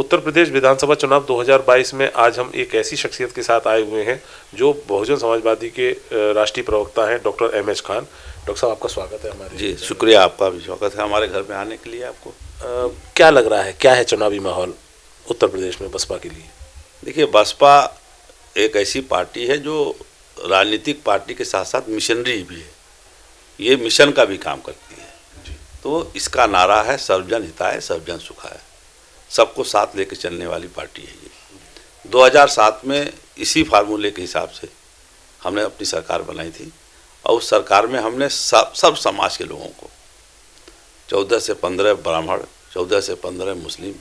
उत्तर प्रदेश विधानसभा चुनाव 2022 में आज हम एक ऐसी शख्सियत के साथ आए हुए हैं जो बहुजन समाजवादी के राष्ट्रीय प्रवक्ता हैं, डॉक्टर एम.एच. खान। डॉक्टर साहब, आपका स्वागत है हमारे। जी शुक्रिया, आपका भी स्वागत है हमारे घर में आने के लिए। आपको क्या लग रहा है, क्या है चुनावी माहौल उत्तर प्रदेश में बसपा के लिए? देखिए, बसपा एक ऐसी पार्टी है जो राजनीतिक पार्टी के साथ साथ मिशनरी भी है, ये मिशन का भी काम करती है। तो इसका नारा है सर्वजन हिताय सर्वजन सुखाय, सबको साथ लेकर चलने वाली पार्टी है ये। 2007 में इसी फार्मूले के हिसाब से हमने अपनी सरकार बनाई थी और उस सरकार में हमने सब समाज के लोगों को 14 से 15 ब्राह्मण, 14 से 15 मुस्लिम,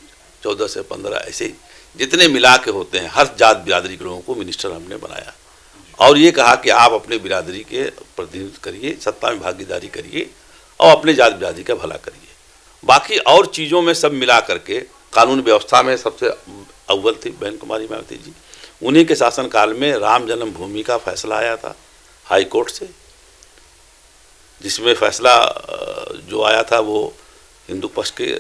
14 से 15 ऐसे जितने मिला के होते हैं हर जात बिरादरी के लोगों को मिनिस्टर हमने बनाया और ये कहा कि आप अपने बिरादरी के प्रतिनिधित्व करिए, सत्ता में भागीदारी करिए और अपने जात बिरादरी का भला करिए। बाकी और चीज़ों में सब मिला करके कानून व्यवस्था में सबसे अव्वल थी बहन कुमारी मायावती जी। उन्हीं के शासनकाल में राम जन्मभूमि का फैसला आया था हाई कोर्ट से, जिसमें फैसला जो आया था वो हिंदू पक्ष के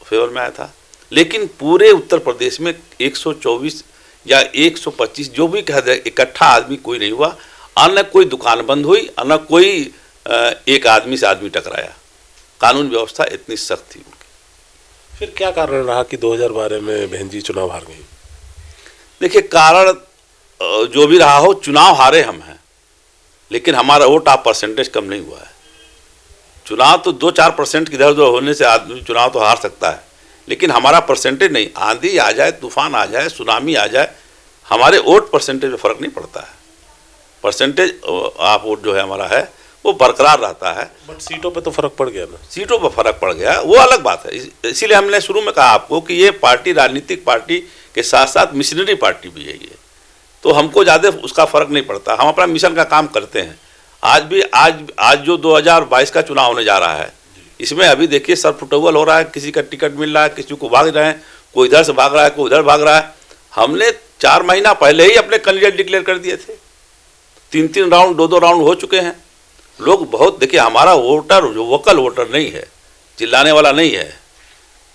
फेवर में आया था। लेकिन पूरे उत्तर प्रदेश में 124 या 125 जो भी कह दे इकट्ठा आदमी कोई नहीं हुआ, न कोई दुकान बंद हुई, न कोई एक आदमी से आदमी टकराया। कानून व्यवस्था इतनी सख्त थी। फिर क्या कारण रहा कि 2012 में बहन जी चुनाव हार गई? देखिए, कारण जो भी रहा हो, चुनाव हारे हम हैं, लेकिन हमारा वोट आप परसेंटेज कम नहीं हुआ है। चुनाव तो 2-4% की इधर उधर होने से आदमी चुनाव तो हार सकता है, लेकिन हमारा परसेंटेज नहीं। आंधी आ जाए, तूफान आ जाए, सुनामी आ जाए, हमारे वोट परसेंटेज में फ़र्क नहीं पड़ता है। परसेंटेज आप वोट जो है हमारा है वो बरकरार रहता है। बट सीटों पे तो फर्क पड़ गया ना। सीटों पर फर्क पड़ गया, वो अलग बात है। इसीलिए हमने शुरू में कहा आपको कि ये पार्टी राजनीतिक पार्टी के साथ साथ मिशनरी पार्टी भी है ये, तो हमको ज़्यादा उसका फर्क नहीं पड़ता। हम अपना मिशन का काम करते हैं। आज जो 2022 का चुनाव होने जा रहा है, इसमें अभी देखिए सर फुटबॉल हो रहा है, किसी का टिकट मिल रहा है, किसी को भाग रहे हैं, कोई इधर से भाग रहा है, कोई उधर भाग रहा है। हमने 4 महीना पहले ही अपने कैंडिडेट डिक्लेयर कर दिए थे। 3-3 राउंड, 2-2 राउंड हो चुके हैं। लोग बहुत, देखिए हमारा वोटर जो वोकल वोटर नहीं है, चिल्लाने वाला नहीं है,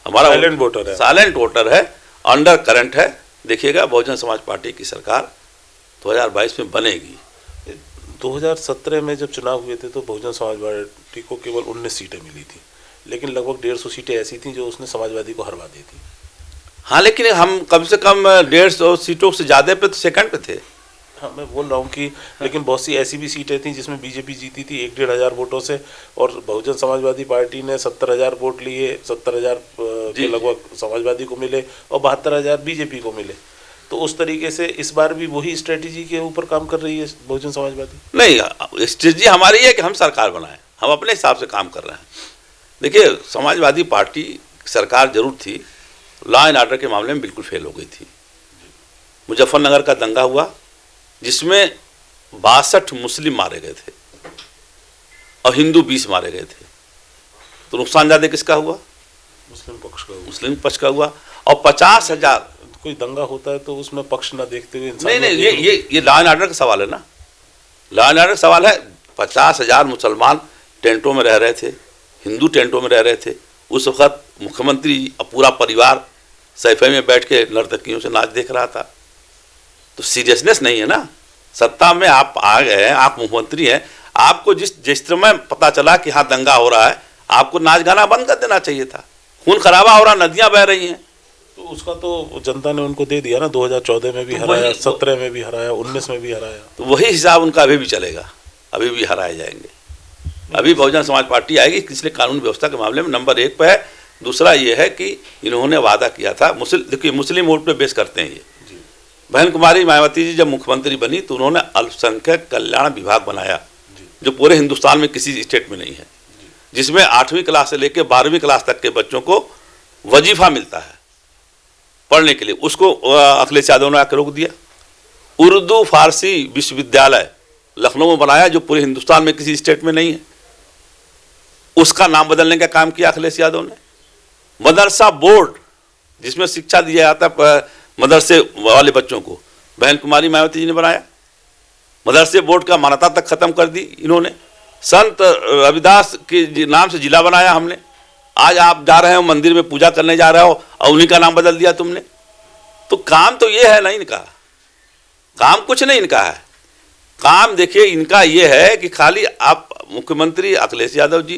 हमारा साइलेंट वोटर है, साइलेंट वोटर है, अंडर करंट है। देखिएगा बहुजन समाज पार्टी की सरकार 2022 में बनेगी। 2017 में जब चुनाव हुए थे तो बहुजन समाज पार्टी को केवल 19 सीटें मिली थी, लेकिन लगभग 150 सीटें ऐसी थीं जो उसने समाजवादी को हरवा दी थी। हाँ, लेकिन हम कम से कम 150 सीटों से ज़्यादा पे तो सेकंड पे थे। हाँ, मैं बोल रहा हूँ कि लेकिन बहुत सी ऐसी भी सीटें थीं जिसमें बीजेपी जीती थी 1-1.5 हज़ार वोटों से, और बहुजन समाजवादी पार्टी ने 70,000 वोट लिए। 70,000 के लगभग समाजवादी को मिले और 72,000 बीजेपी को मिले। तो उस तरीके से इस बार भी वही स्ट्रेटेजी के ऊपर काम कर रही है बहुजन समाजवादी? नहीं, स्ट्रेटेजी हमारी है कि हम सरकार बनाएं, हम अपने हिसाब से काम कर रहे हैं। देखिए, समाजवादी पार्टी सरकार जरूर थी, लॉ एंड ऑर्डर के मामले में बिल्कुल फेल हो गई थी। मुजफ्फरनगर का दंगा हुआ जिसमें 62 मुस्लिम मारे गए थे और हिंदू 20 मारे गए थे। तो नुकसान ज़्यादा किसका हुआ? मुस्लिम पक्ष का हुआ। मुस्लिम पक्ष का हुआ। और 50,000 कोई दंगा होता है तो उसमें पक्ष ना देखते हुए नहीं, ये लॉ एंड ऑर्डर का सवाल है ना। लॉ एंड ऑर्डर का सवाल है। 50,000 मुसलमान टेंटों में रह रहे थे, हिंदू टेंटों में रह रहे थे। उस वक्त मुख्यमंत्री पूरा परिवार सैफे में बैठ के नर्तकियों से नाच देख रहा था। तो सीरियसनेस नहीं है ना। सत्ता में आप आ गए हैं, आप मुख्यमंत्री हैं, आपको जिस समय पता चला कि हाँ दंगा हो रहा है, आपको नाच गाना बंद कर देना चाहिए था। खून खराबा हो रहा, नदियां बह रही हैं। तो उसका तो जनता ने उनको दे दिया ना। 2014 में भी हराया, 17 में भी हराया, 19 में भी हराया। तो वही हिसाब उनका अभी भी चलेगा, अभी भी हराए जाएंगे। अभी बहुजन समाज पार्टी आएगी, इसलिए कानून व्यवस्था के मामले में नंबर 1 पे है। दूसरा ये है कि इन्होंने वादा किया था, देखिए मुस्लिम वोट पे बेस करते हैं ये। बहन कुमारी मायावती जी जब मुख्यमंत्री बनी तो उन्होंने अल्पसंख्यक कल्याण विभाग बनाया, जो पूरे हिंदुस्तान में किसी स्टेट में नहीं है, जिसमें 8वीं क्लास से लेकर 12वीं क्लास तक के बच्चों को वजीफा मिलता है पढ़ने के लिए। उसको अखिलेश यादव ने आकर रोक दिया। उर्दू फारसी विश्वविद्यालय लखनऊ में बनाया, जो पूरे हिंदुस्तान में किसी स्टेट में नहीं है। उसका नाम बदलने का काम किया अखिलेश यादव ने। मदरसा बोर्ड जिसमें शिक्षा दिया जाता है मदरसे वाले बच्चों को, बहन कुमारी मायावती जी ने बनाया। मदरसे बोर्ड का मान्यता तक खत्म कर दी इन्होंने। संत रविदास के नाम से जिला बनाया हमने। आज आप जा रहे हो मंदिर में पूजा करने जा रहे हो और उन्हीं का नाम बदल दिया तुमने। तो काम तो ये है ना इनका, काम कुछ नहीं इनका है। काम देखिए इनका ये है कि खाली आप मुख्यमंत्री अखिलेश यादव जी,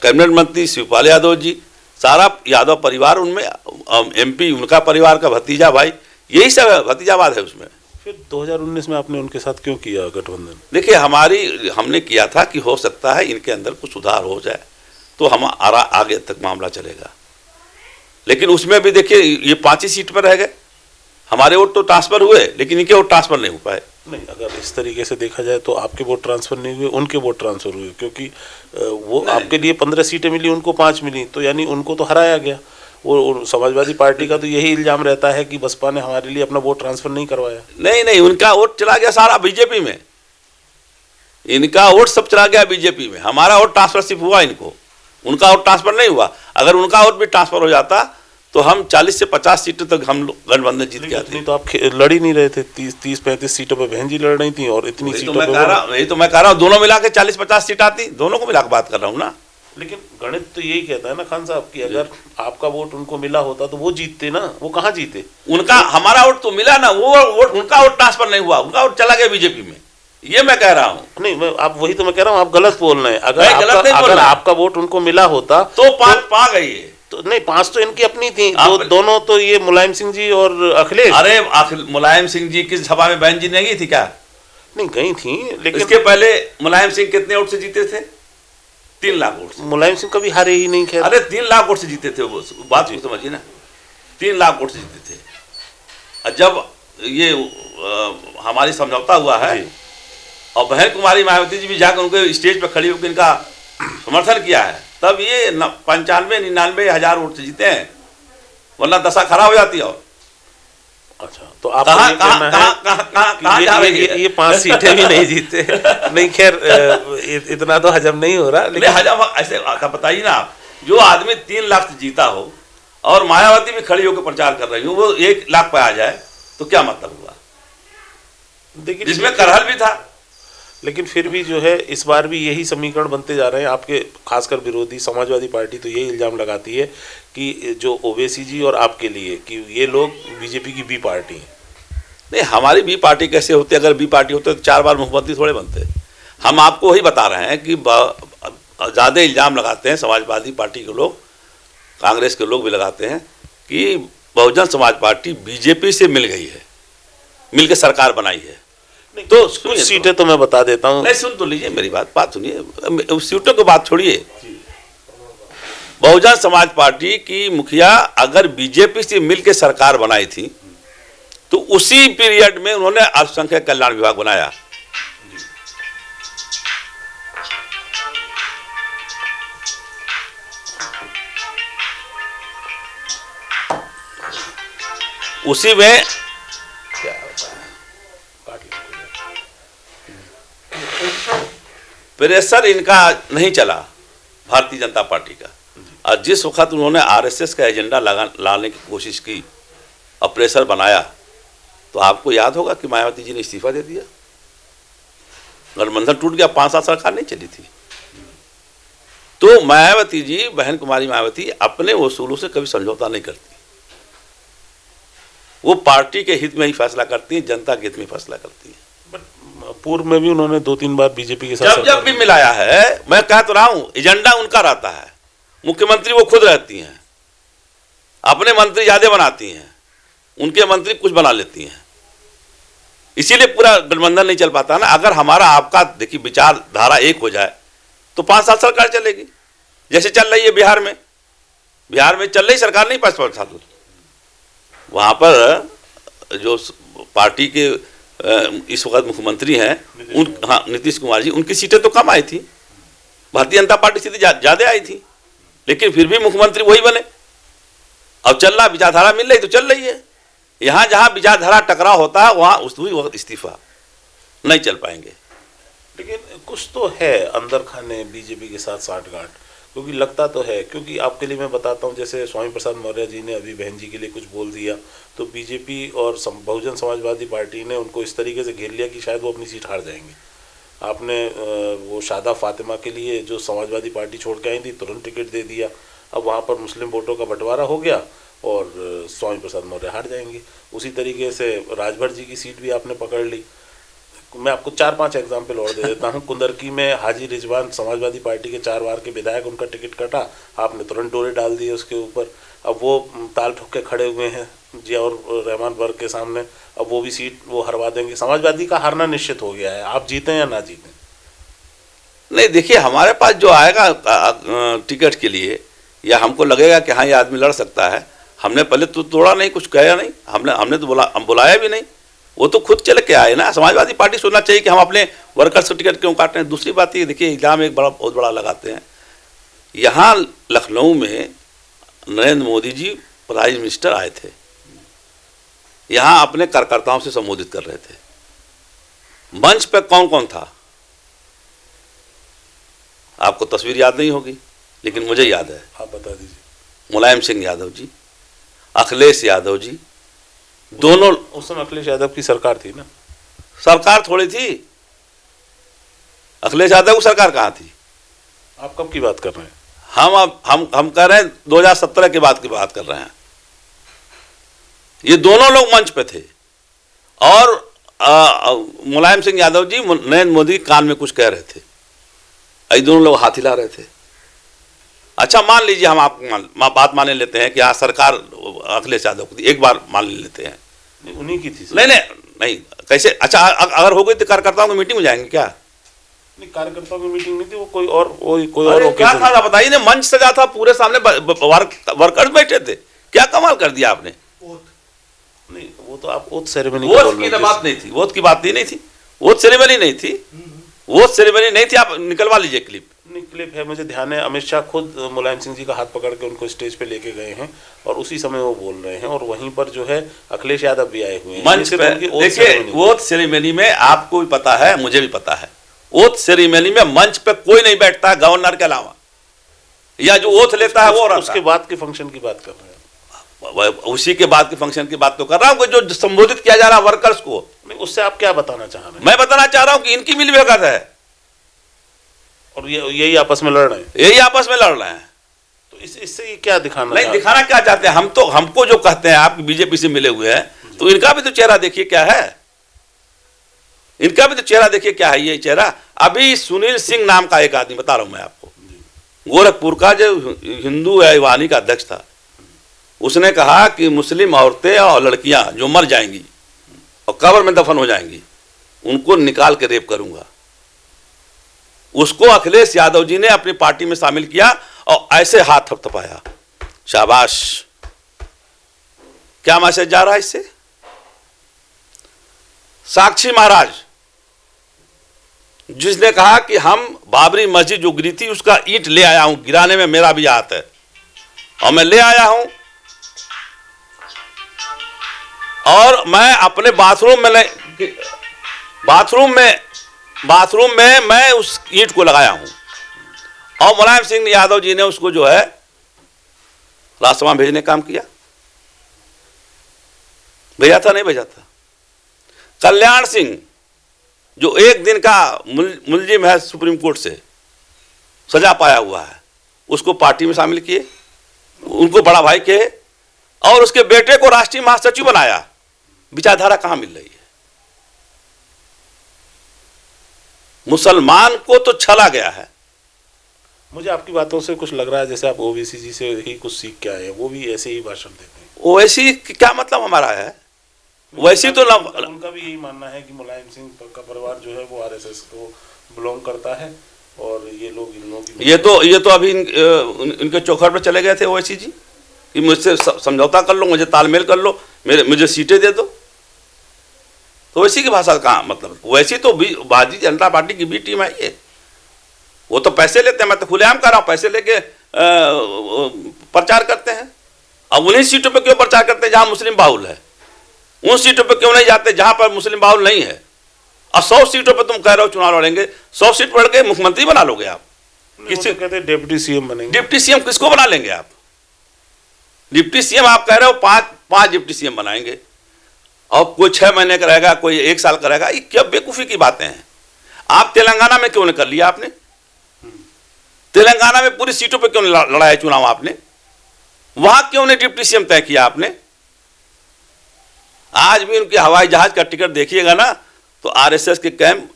कैबिनेट मंत्री शिवपाल यादव जी, सारा यादव परिवार, उनमें MP उनका परिवार का भतीजा भाई, यही सब है, भतीजावाद है उसमें। फिर 2019 में आपने उनके साथ क्यों किया गठबंधन? देखिए हमने किया था कि हो सकता है इनके अंदर कुछ सुधार हो जाए तो हम आगे तक मामला चलेगा, लेकिन उसमें भी देखिए ये 5 ही सीट पर रह गए। हमारे वोट तो ट्रांसफर हुए लेकिन इनके वोट ट्रांसफर नहीं हो पाए। नहीं, अगर इस तरीके से देखा जाए तो आपके वोट ट्रांसफर नहीं हुए, उनके वोट ट्रांसफर हुए, क्योंकि वो आपके लिए 15 सीटें मिली, उनको 5 मिली, तो यानी उनको तो हराया गया। और समाजवादी पार्टी का तो यही इल्जाम रहता है कि बसपा ने हमारे लिए अपना वोट ट्रांसफर नहीं करवाया। नहीं, उनका वोट चला गया सारा बीजेपी में, इनका वोट सब चला गया बीजेपी में। हमारा वोट ट्रांसफर सिर्फ हुआ, इनको उनका वोट ट्रांसफर नहीं हुआ। अगर उनका वोट भी ट्रांसफर हो जाता तो हम 40 से 50 सीटों तक हम गठबंधन जीत के आते। तो आप लड़ ही नहीं रहे थे, 30-35 सीटों पर बहन जी लड़ रही थी और इतनी सीटों पर यही तो मैं कह रहा हूँ, दोनों मिला के 40-50 सीट आती, दोनों को मिला के बात कर रहा हूँ ना। लेकिन गणित तो यही कहता है ना खान साहब कि अगर आपका वोट उनको मिला होता तो वो जीतते ना, वो कहाँ जीते? उनका हमारा वोट तो मिला ना, वो वोट उनका वोट ट्रांसफर नहीं हुआ, उनका वोट चला गया बीजेपी में, ये मैं कह रहा हूँ। नहीं, आप वही तो मैं कह रहा हूँ, आप गलत बोल रहे हैं। अगर आपका वोट उनको मिला होता तो 5 पा गई है। तो नहीं, 5 तो इनकी अपनी थी, दोनों तो ये मुलायम सिंह जी और अखिलेश। अरे मुलायम सिंह जी की सभा में बहन जी नहीं गई थी क्या? नहीं गई थी, लेकिन इसके पहले मुलायम सिंह कितने वोट से जीते थे? 3 लाख वोट से। मुलायम सिंह कभी हारे ही नहीं। खैर, अरे 3 लाख वोट से जीते थे, वो बात को समझिए ना, 3 लाख वोट से जीते थे। और जब ये हमारी समझौता हुआ है और बहन कुमारी मायावती जी भी जाकर उनके स्टेज पर खड़ी होकर इनका समर्थन किया है, तब ये 95-99 हजार वोट से जीते हैं, वरना दशा खराब हो जाती है। और अच्छा, तो आप ये 5 सीटें भी नहीं जीते। नहीं, खैर इतना तो हजम नहीं हो रहा, लेकिन हजम ऐसे बताइए ना आप, जो आदमी 3 लाख से जीता हो और मायावती भी खड़ी होकर प्रचार कर रही हो, वो 1 लाख पे आ जाए तो क्या मतलब हुआ? देखिए, जिसमें करहल भी था। लेकिन फिर भी जो है इस बार भी यही समीकरण बनते जा रहे हैं। आपके खासकर विरोधी समाजवादी पार्टी तो यही इल्जाम लगाती है कि जो ओवैसी जी और आपके लिए कि ये लोग बीजेपी की बी पार्टी है। नहीं, हमारी बी पार्टी कैसे होती? अगर बी पार्टी होते तो 4 बार मुख्यमंत्री थोड़े बनते। हम आपको वही बता रहे हैं कि ज़्यादा इल्जाम लगाते हैं समाजवादी पार्टी के लोग, कांग्रेस के लोग भी लगाते हैं कि बहुजन समाज पार्टी बीजेपी से मिल गई है, मिल के सरकार बनाई है। तो कुछ सीटें तो मैं बता देता हूँ। नहीं, सुन तो लीजिए मेरी बात सुनिए, सीटों की बात छोड़िए। बहुजन समाज पार्टी की मुखिया अगर बीजेपी से मिलकर सरकार बनाई थी तो उसी पीरियड में उन्होंने अल्पसंख्यक कल्याण विभाग बनाया। उसी में प्रेशर इनका नहीं चला भारतीय जनता पार्टी का, और जिस वक्त उन्होंने आरएसएस का एजेंडा लाने की कोशिश की और प्रेशर बनाया, तो आपको याद होगा कि मायावती जी ने इस्तीफा दे दिया, गठबंधन टूट गया, 5 साल सरकार नहीं चली थी। तो मायावती जी, बहन कुमारी मायावती अपने वसूलों से कभी समझौता नहीं करती, वो पार्टी के हित में ही फैसला करती है, जनता के हित में फैसला करती है। पूर्व में भी उन्होंने 2-3 बार बीजेपी के साथ जब भी मिलाया है, मैं कह तो रहा हूं, एजेंडा उनका रहता है, मुख्यमंत्री वो खुद रहती हैं, अपने मंत्री ज्यादा बनाती हैं, उनके मंत्री कुछ बना लेती हैं, इसीलिए पूरा गठबंधन नहीं चल पाता ना। अगर हमारा आपका देखिए विचारधारा एक हो जाए तो 5 साल सरकार चलेगी, जैसे चल रही है बिहार में चल रही सरकार नहीं 5 साल। वहां पर जो पार्टी के इस वक्त मुख्यमंत्री हैं नीतीश कुमार जी, उनकी सीटें तो कम आई थी, भारतीय जनता पार्टी सीटें ज्यादा आई थी, लेकिन फिर भी मुख्यमंत्री वही बने। अब चल रहा, विचारधारा मिल रही तो चल रही है। यहाँ जहाँ विचारधारा टकराव होता है वहाँ उसी वक्त इस्तीफा, नहीं चल पाएंगे। लेकिन कुछ तो है अंदर खाने बीजेपी के साथ साठगांठ, क्योंकि लगता तो है, क्योंकि आपके लिए मैं बताता हूँ, जैसे स्वामी प्रसाद मौर्य जी ने अभी बहन जी के लिए कुछ बोल दिया तो बीजेपी और बहुजन समाजवादी पार्टी ने उनको इस तरीके से घेर लिया कि शायद वो अपनी सीट हार जाएंगे। आपने वो शादा फातिमा के लिए जो समाजवादी पार्टी छोड़ के आई थी, तुरंत टिकट दे दिया। अब वहाँ पर मुस्लिम वोटों का बंटवारा हो गया और स्वामी प्रसाद मौर्य हार जाएंगे। उसी तरीके से राजभर जी की सीट भी आपने पकड़ ली। मैं आपको 4-5 एग्जाम्पल और दे देता हूँ। कुंदरकी में हाजी रिजवान समाजवादी पार्टी के 4 बार के विधायक, उनका टिकट कटा, आपने तुरंत डोरे डाल दिए उसके ऊपर। अब वो ताल ठोक के खड़े हुए हैं जियाउर रहमान वर्ग के सामने, अब वो भी सीट वो हरवा देंगे। समाजवादी का हारना निश्चित हो गया है, आप जीतें या ना जीतें। नहीं, देखिए हमारे पास जो आएगा टिकट के लिए, या हमको लगेगा कि हाँ ये आदमी लड़ सकता है, हमने पहले तो तोड़ा नहीं, कुछ कहा नहीं, हमने तो बुलाया भी नहीं, वो तो खुद चल के आए ना। समाजवादी पार्टी सोचना चाहिए कि हम अपने वर्कर्स का टिकट क्यों काट रहे हैं। दूसरी बात ये देखिए, इल्ज़ाम एक बहुत बड़ा लगाते हैं। यहाँ लखनऊ में नरेंद्र मोदी जी प्राइम मिनिस्टर आए थे, यहाँ अपने कार्यकर्ताओं से संबोधित कर रहे थे। मंच पे कौन कौन था आपको तस्वीर याद नहीं होगी, लेकिन मुझे याद है। आप बता दीजिए। मुलायम सिंह यादव जी, अखिलेश यादव जी, दोनों। उस समय अखिलेश यादव की सरकार थी ना। सरकार थोड़ी थी, अखिलेश यादव की सरकार कहाँ थी? आप कब की बात कर रहे हैं? हम कह रहे हैं 2017 के बाद की बात कर रहे हैं। ये दोनों लोग मंच पे थे और मुलायम सिंह यादव जी नरेंद्र मोदी के कान में कुछ कह रहे थे, ये दोनों लोग हाथ हिला रहे थे। अच्छा मान लीजिए हम आप बात मान लेते हैं कि हाँ सरकार अखिलेश यादव की थी, एक बार मान लेते हैं उन्हीं की थी। नहीं कैसे? अच्छा अगर हो गई तो कार्यकर्ताओं की मीटिंग में जाएंगे क्या? नहीं, कार्यकर्ताओं की मीटिंग नहीं थी, वो कोई और क्या था बताइए ना। मंच सजा था, पूरे सामने वर्कर्स बैठे थे, क्या कमाल कर दिया आपने। नहीं, वो तो आप ओथ सेरेमनी की बात नहीं थी, वोट की बात ही नहीं थी, वोट सेरेमनी नहीं थी, वोट सेरेमनी नहीं थी। आप निकलवा लीजिए क्लिप है, मुझे ध्यान है। अमित शाह खुद मुलायम सिंह जी का हाथ पकड़ के उनको स्टेज पे लेके गए हैं और उसी समय वो बोल रहे हैं, और वहीं पर जो है अखिलेश यादव भी आए हुए हैं मंच पे। देखिए वोट सेरेमनी में आपको भी पता है, मुझे भी पता है, ओथ सेरेमनी में मंच पे कोई नहीं बैठता है गवर्नर के अलावा, या जो ओथ लेता है वो। उसके बाद के फंक्शन की बात कर रहे हैं? उसी के बाद के फंक्शन की बात तो कर रहा हूँ, जो संबोधित किया जा रहा है वर्कर्स को। नहीं, उससे आप क्या बताना चाह रहे हैं? मैं बताना चाह रहा हूँ कि इनकी मिलीभगत है और यही आपस में लड़ रहे हैं। यही आपस में लड़ रहे हैं। तो इससे ये क्या दिखाना? नहीं, दिखाना क्या चाहते हैं? हमको जो कहते हैं आप बीजेपी से मिले हुए हैं, तो इनका भी तो चेहरा देखिए क्या है, इनका भी तो चेहरा देखिए क्या है। ये चेहरा अभी सुनील सिंह नाम का एक आदमी, बता रहा हूं मैं आपको, गोरखपुर का जो हिंदू ऐवानी का अध्यक्ष था, उसने कहा कि मुस्लिम औरतें और लड़कियां जो मर जाएंगी और कब्र में दफन हो जाएंगी, उनको निकाल के रेप करूंगा। उसको अखिलेश यादव जी ने अपनी पार्टी में शामिल किया और ऐसे हाथ थपथपाया। शाबाश, क्या मैसेज जा रहा है इससे? साक्षी महाराज जिसने कहा कि हम बाबरी मस्जिद जो गिरी थी उसका ईंट ले आया हूं, गिराने में मेरा भी हाथ है, और मैं ले आया हूं, और मैं अपने बाथरूम में मैं उस ईंट को लगाया हूं, और मुलायम सिंह यादव जी ने उसको जो है राजसभा भेजने का काम किया। भेजा था नहीं भेजा था? कल्याण सिंह जो एक दिन का मुलजिम है, सुप्रीम कोर्ट से सजा पाया हुआ है, उसको पार्टी में शामिल किए, उनको बड़ा भाई कहे, और उसके बेटे को राष्ट्रीय महासचिव बनाया। विचारधारा कहां मिल रही है? मुसलमान को तो छला गया है। मुझे आपकी बातों से कुछ लग रहा है जैसे आप ओवैसी जी से ही कुछ सीख के आए हैं, वो भी ऐसे ही भाषण देते हैं। ओवैसी क्या मतलब हमारा है? वैसी तो उनका भी यही मानना है कि मुलायम सिंह का परिवार जो है वो आरएसएस को बिलोंग करता है, और ये लोग इन लोगों की ये तो अभी इनके चौखट पर चले गए थे ओवैसी जी कि मुझसे समझौता कर लो, मुझे तालमेल कर लो, मुझे सीटें दे दो। तो वैसी की भाषा कहाँ मतलब? वैसी तो भारतीय जनता पार्टी की भी टीम है ये, वो तो पैसे लेते हैं, मैं तो खुलेआम कर रहा हूँ, पैसे लेके प्रचार करते हैं। अब उन्हीं सीटों पे क्यों प्रचार करते हैं जहां मुस्लिम बाहुल है? उन सीटों पे क्यों नहीं जाते जहां पर मुस्लिम बाहुल नहीं है? और 100 सीटों पे तुम कह रहे हो चुनाव लड़ेंगे, 100 सीट पढ़ के मुख्यमंत्री बना लोगे आप? किसी कहते हैं डिप्टी सीएम बनेंगे। डिप्टी सीएम किसको बना लेंगे आप? डिप्टी सीएम आप कह रहे हो 5 डिप्टी सीएम बनाएंगे, और कोई 6 महीने का रहेगा, कोई 1 साल का रहेगा। ये क्या बेवकूफी की बातें हैं? आप तेलंगाना में क्यों नहीं कर लिया आपने? तेलंगाना में पूरी सीटों पे क्यों नहीं लड़ा है चुनाव आपने? वहां क्यों नहीं डिप्टी सीएम तय किया आपने? आज भी उनके हवाई जहाज का टिकट देखिएगा ना तो आरएसएस के कैंप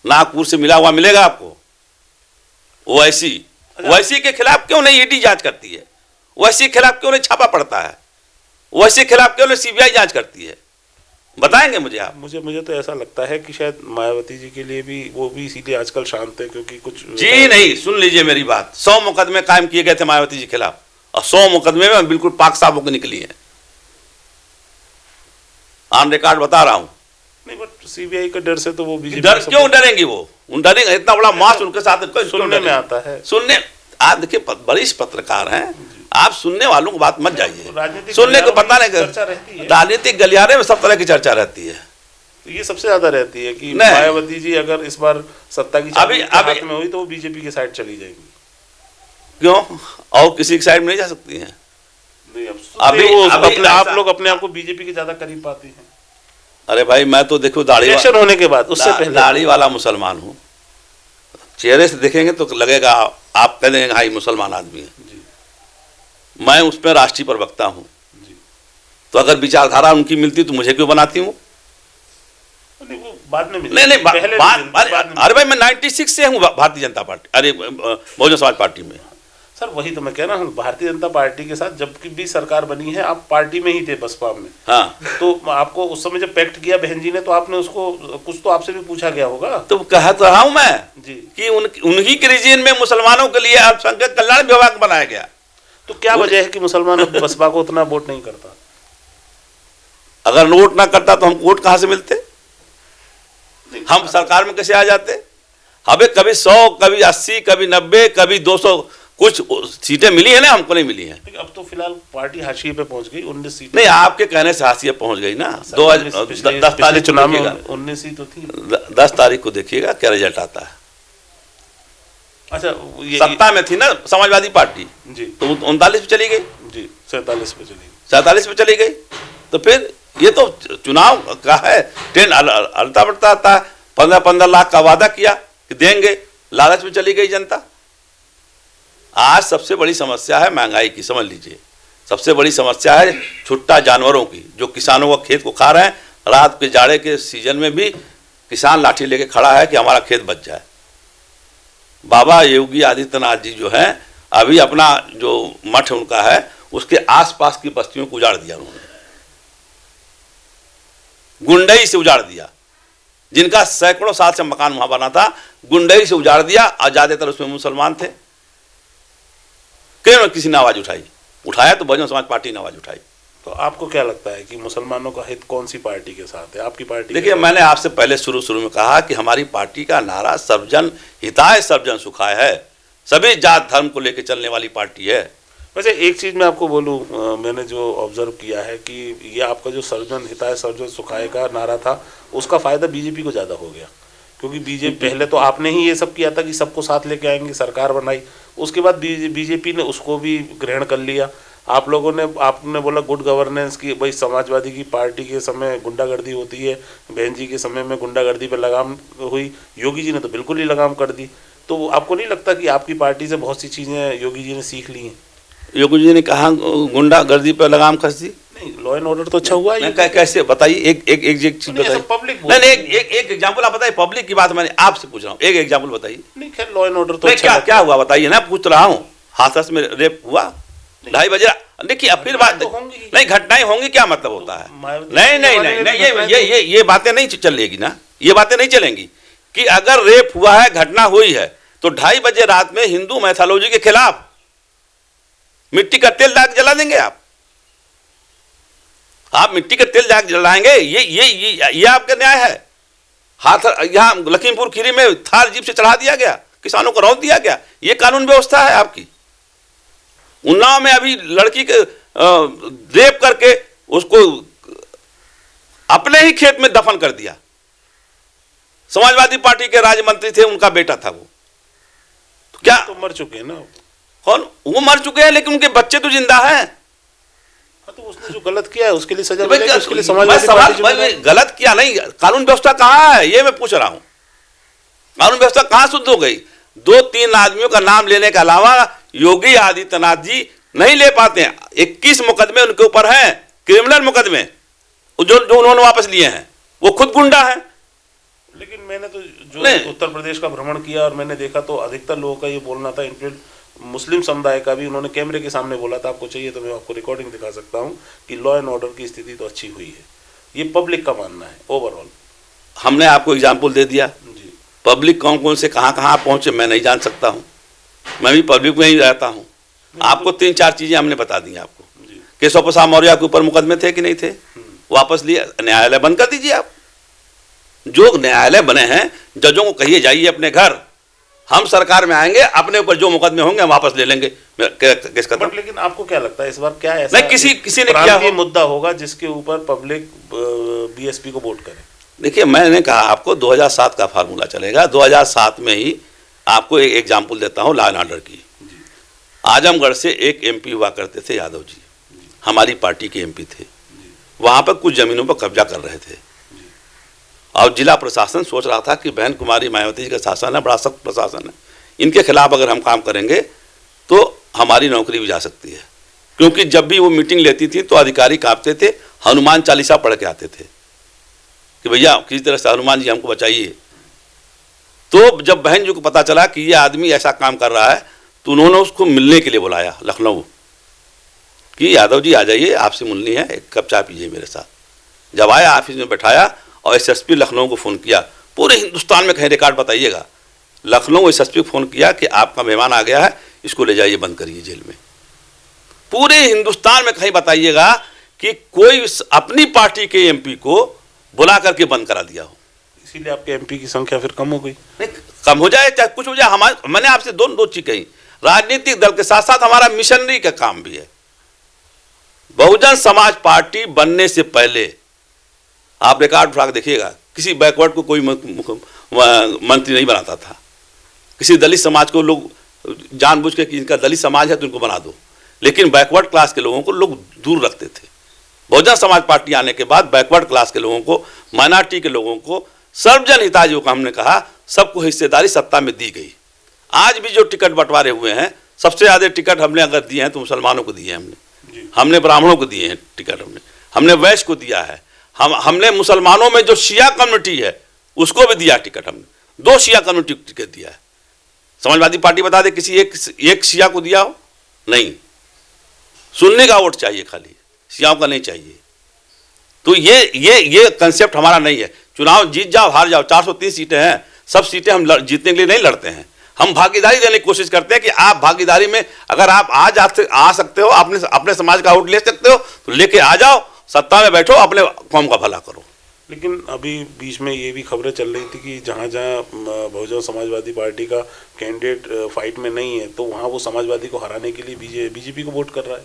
नागपुर से मिला हुआ मिलेगा आपको। ओवैसी के खिलाफ क्यों नहीं ईडी जांच करती है? ओवैसी के खिलाफ क्यों नहीं छापा पड़ता है? ओवैसी के खिलाफ क्यों नहीं सीबीआई जांच करती है? बताएंगे मुझे आप? मुझे तो ऐसा लगता है कि शायद मायावती जी के लिए भी वो भी इसीलिए आजकल शांत है क्योंकि कुछ जी नहीं, सुन लीजिए मेरी बात। 100 मुकदमे कायम किए गए थे मायावती जी के खिलाफ और 100 मुकदमे में बिल्कुल पाक साफ होकर निकली है। ऑन रिकॉर्ड बता रहा हूं। नहीं, बट सीबीआई का डर से तो वो बीजेपी डर क्यों डरेंगी? वो उन डरेंगे? इतना बड़ा मास उनके साथ सुनने में आता है। सुनने आप देखिए, वरिष्ठ पत्रकार हैं आप, सुनने वालों को बात मत जाइए। राजनीतिक सुनने को पता नहीं, चर्चा रहती है राजनीतिक गलियारे में सब तरह की चर्चा रहती है। तो ये सबसे ज्यादा रहती है कि मायावती जी अगर इस बार सत्ता की चाबी हाथ में हुई तो वो बीजेपी के साइड चली जाएंगी। क्यों? और किसी की साइड में नहीं जा सकती हैं। अभी वो अपने आप लोग अपने आप को बीजेपी के ज्यादा करीब पाते हैं। अरे भाई, मैं तो देखो दाढ़ी होने के बाद उससे पहले दाढ़ी वाला मुसलमान हूँ। चेहरे से देखेंगे तो लगेगा आप कह देंगे हाँ मुसलमान आदमी है। मैं उस पर राष्ट्रीय प्रवक्ता हूँ, तो अगर विचारधारा उनकी मिलती तो मुझे क्यों बनाती हूँ? बाद में नहीं अरे भाई, मैं 96 से हूँ भारतीय जनता पार्टी, अरे बहुजन समाज पार्टी में। सर वही तो मैं कह रहा हूँ, भारतीय जनता पार्टी के साथ जब की भी सरकार बनी है आप पार्टी में ही थे, बसपा में। हाँ, तो आपको उस समय जब पैक्ट किया बहन जी ने तो आपने उसको कुछ तो आपसे भी पूछा गया होगा। तो कहा तो रहा हूँ मैं जी कि उन्हीं के रीजन में मुसलमानों के लिए अल्पसंख्यक कल्याण विभाग बनाया गया। तो क्या वजह है कि मुसलमान बसपा को उतना वोट नहीं करता? अगर वोट ना करता तो हम वोट कहां से मिलते? हम सरकार में कैसे आ जाते? हमें कभी 100, कभी 80, कभी 90, कभी 200 कुछ सीटें मिली है ना, हमको नहीं मिली हैं। अब तो फिलहाल पार्टी हाशिए पे पहुंच गई, 19 सीट। नहीं, आपके कहने से हाशिए पहुंच गई ना। 10 तारीख चुनाव में 19 ही तो थी। 10 तारीख को देखिएगा क्या रिजल्ट आता है। अच्छा, सत्ता में थी ना समाजवादी पार्टी जी, तो 39 पे चली गई जी, 47 पे चली गई, 47 पे चली गई। तो फिर ये तो चुनाव का है, ट्रेंड अलता बढ़ता आता है। 15-15 लाख का वादा किया कि देंगे, लालच में चली गई जनता। आज सबसे बड़ी समस्या है महंगाई की, समझ लीजिए। सबसे बड़ी समस्या है छुट्टा जानवरों की, जो किसानों का खेत को खा रहे हैं। रात के जाड़े के सीजन में भी किसान लाठी लेके खड़ा है कि हमारा खेत बच जाए। बाबा योगी आदित्यनाथ जी जो हैं, अभी अपना जो मठ उनका है उसके आसपास की बस्तियों को उजाड़ दिया उन्होंने, गुंडई से उजाड़ दिया। जिनका सैकड़ों साल से मकान वहां बना था, गुंडई से उजाड़ दिया और ज्यादातर उसमें मुसलमान थे। क्यों किसी ने आवाज उठाया तो बहुजन समाज पार्टी ने आवाज उठाई। तो आपको क्या लगता है कि मुसलमानों का हित कौन सी पार्टी के साथ है? आपकी पार्टी? देखिए, मैंने आपसे पहले शुरू में कहा कि हमारी पार्टी का नारा सर्वजन हिताय सर्वजन सुखाय है। सभी जात धर्म को लेकर चलने वाली पार्टी है। वैसे एक चीज मैं आपको बोलूं, मैंने जो ऑब्जर्व किया है कि ये आपका जो सर्वजन हिताय सर्वजन सुखाय का नारा था, उसका फायदा बीजेपी को ज्यादा हो गया। क्योंकि बीजेपी पहले तो आपने ही ये सब किया था कि सबको साथ लेके आएंगे, सरकार बनाई। उसके बाद बीजेपी ने उसको भी ग्रहण कर लिया। आप लोगों ने, आपने बोला गुड गवर्नेंस की, भाई समाजवादी की पार्टी के समय गुंडागर्दी होती है, बहन जी के समय में गुंडागर्दी पे लगाम हुई, योगी जी ने तो बिल्कुल ही लगाम कर दी। तो आपको नहीं लगता कि आपकी पार्टी से बहुत सी चीज़ें योगी जी ने सीख ली हैं? योगी जी ने कहा गुंडागर्दी पर लगाम कस दी? नहीं, लॉ एंड ऑर्डर तो अच्छा हुआ है। कैसे बताइए? एक चीज बताइए। पब्लिक नहीं, एक एग्जांपल आप बताइए। पब्लिक की बात मैंने आपसे पूछ रहा हूँ, एक एग्जांपल बताइए। नहीं, खैर लॉ एंड ऑर्डर तो अच्छा क्या हुआ बताइए ना, पूछ रहा हूँ। हाथरस में रेप हुआ 2:30 बजे। देखिए, अब फिर बात नहीं, घटनाएं होंगी, क्या मतलब होता है? नहीं, ये बातें नहीं चलेगी ना, ये बातें नहीं चलेंगी कि अगर रेप हुआ है, घटना हुई है, तो 2:30 बजे रात में हिंदू मैथोलॉजी के खिलाफ मिट्टी का तेल दाग जला देंगे? आप मिट्टी का तेल दाग जलाएंगे? ये आपका न्याय है? यहाँ लखीमपुर खीरी में थार जीप से चढ़ा दिया गया, किसानों को रौंद दिया गया। ये कानून व्यवस्था है आपकी? उन्नाव में अभी लड़की के रेप करके उसको अपने ही खेत में दफन कर दिया। समाजवादी पार्टी के राज्य मंत्री थे, उनका बेटा था वो। तो क्या तो मर चुके हैं ना? कौन? वो मर चुके हैं, लेकिन उनके बच्चे तो जिंदा हैं। तो उसने जो गलत किया है उसके लिए सजा मिलेगी, उसके लिए समाजवादी पार्टी गलत किया नहीं। कानून व्यवस्था कहाँ है, ये मैं पूछ रहा हूँ। कानून व्यवस्था कहाँ शुद्ध हो गई? 2-3 आदमियों का नाम लेने के अलावा योगी आदित्यनाथ जी नहीं ले पाते हैं। 21 मुकदमे उनके ऊपर हैं, क्रिमिनल मुकदमे, जो उन्होंने वापस लिए हैं। वो खुद गुंडा है। लेकिन मैंने तो जो उत्तर प्रदेश का भ्रमण किया और मैंने देखा तो अधिकतर लोगों का ये बोलना था, इनफैक्ट मुस्लिम समुदाय का भी उन्होंने कैमरे के सामने बोला था, आपको चाहिए तो मैं आपको रिकॉर्डिंग दिखा सकता हूँ, कि लॉ एंड ऑर्डर की स्थिति तो अच्छी हुई है। ये पब्लिक का मानना है ओवरऑल। हमने आपको एग्जाम्पल दे दिया जी। पब्लिक कौन कौन से कहाँ कहाँ पहुँचे मैं नहीं जान सकता हूँ, मैं भी पब्लिक में ही रहता हूँ। आपको 3-4 चीज़ें हमने बता दी आपको। केशव प्रसाद मौर्य के ऊपर मुकदमे थे कि नहीं थे, वापस लिए, न्यायालय बंद कर दीजिए आप। जो न्यायालय बने हैं, जजों को कहिए जाइए अपने घर, हम सरकार में आएंगे, अपने ऊपर जो मुकदमे होंगे हम वापस ले लेंगे केस खत्म। लेकिन आपको क्या लगता है इस बार क्या ऐसा नहीं, किसी ने किया हो मुद्दा होगा जिसके ऊपर पब्लिक बीएसपी को वोट करे? देखिए, मैंने कहा आपको 2007 का फार्मूला चलेगा। 2007 में ही आपको एक एग्जाम्पल देता हूँ लॉ एंड ऑर्डर की। आजमगढ़ से एक एमपी हुआ करते थे, यादव जी, हमारी पार्टी के एमपी थे। वहाँ पर कुछ ज़मीनों पर कब्जा कर रहे थे और जिला प्रशासन सोच रहा था कि बहन कुमारी मायावती जी का शासन है, बड़ा सख्त प्रशासन है, इनके खिलाफ अगर हम काम करेंगे तो हमारी नौकरी भी जा सकती है। क्योंकि जब भी वो मीटिंग लेती थी तो अधिकारी कांपते थे, हनुमान चालीसा पढ़ के आते थे कि भैया किसी तरह से हनुमान जी हमको बचाइए। तो जब बहन जी को पता चला कि ये आदमी ऐसा काम कर रहा है तो उन्होंने उसको मिलने के लिए बुलाया लखनऊ, कि यादव जी आ जाइए, आपसे मिलनी है, एक कप चाय पीजिए मेरे साथ। जब आया, ऑफिस में बैठाया और एसएसपी लखनऊ को फ़ोन किया। पूरे हिंदुस्तान में कहीं रिकॉर्ड बताइएगा, लखनऊ एसएसपी को फ़ोन किया कि आपका मेहमान आ गया है, इसको ले जाइए, बंद करिए जेल में। पूरे हिंदुस्तान में कहीं बताइएगा कि कोई अपनी पार्टी के एमपी को बुला करके बंद करा दिया हो। इसीलिए आपके एमपी की संख्या फिर कम हो गई। नहीं, कम हो जाए चाहे कुछ हो जाए, मैंने आपसे दो चीज़ कही, राजनीतिक दल के साथ साथ हमारा मिशनरी का काम भी है। बहुजन समाज पार्टी बनने से पहले आप रिकॉर्ड उठा के देखिएगा, किसी बैकवर्ड को कोई मंत्री नहीं बनाता था। किसी दलित समाज को लोग जानबूझ के कि इनका दलित समाज है तो इनको बना दो, लेकिन बैकवर्ड क्लास के लोगों को लोग दूर रखते थे। बहुजन समाज पार्टी आने के बाद बैकवर्ड क्लास के लोगों को, माइनॉरिटी के लोगों को, सर्वजन हिताधियों को हमने कहा सबको हिस्सेदारी सत्ता में दी गई। आज भी जो टिकट बंटवारे हुए हैं, सबसे ज़्यादा टिकट हमने अगर दिए हैं तो मुसलमानों को दिए हैं, हमने ब्राह्मणों को दिए हैं टिकट, हमने वैश्य को दिया है, हमने मुसलमानों में जो शिया कम्युनिटी है उसको भी दिया टिकट। हमने 2 शिया कम्युनिटी को टिकट दिया है। समाजवादी पार्टी बता दे किसी एक शिया को दिया हो? नहीं, सुन्नी का वोट चाहिए, खाली शियाओं का नहीं चाहिए। तो ये कंसेप्ट हमारा नहीं है। चुनाव जीत जाओ हार जाओ, 430 सीटें हैं, सब सीटें हम जीतने के लिए नहीं लड़ते हैं। हम भागीदारी देने की कोशिश करते हैं कि आप भागीदारी में अगर आप आ सकते हो, अपने समाज का वोट ले सकते हो तो लेके आ जाओ, सत्ता में बैठो, अपने कौम का भला करो। लेकिन अभी बीच में ये भी खबरें चल रही थी कि जहाँ बहुजन समाजवादी पार्टी का कैंडिडेट फाइट में नहीं है तो वहाँ वो समाजवादी को हराने के लिए बीजेपी को वोट कर रहा है,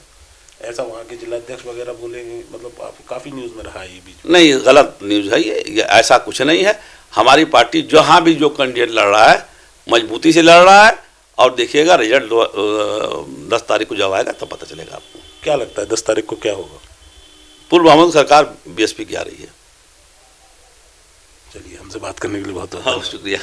ऐसा वहाँ के जिलाध्यक्ष वगैरह बोलेंगे। मतलब काफ़ी न्यूज़ में रहा है ये बीच में। नहीं, गलत न्यूज़ है ये, ऐसा कुछ नहीं है। हमारी पार्टी जहाँ भी जो कैंडिडेट लड़ रहा है मजबूती से लड़ रहा है, और देखिएगा रिजल्ट 10 तारीख को जब आएगा तब पता चलेगा आपको। क्या लगता है 10 तारीख को क्या होगा? पूर्व बहुमत सरकार बीएसपी की आ रही है। चलिए, हमसे बात करने के लिए बहुत बहुत शुक्रिया।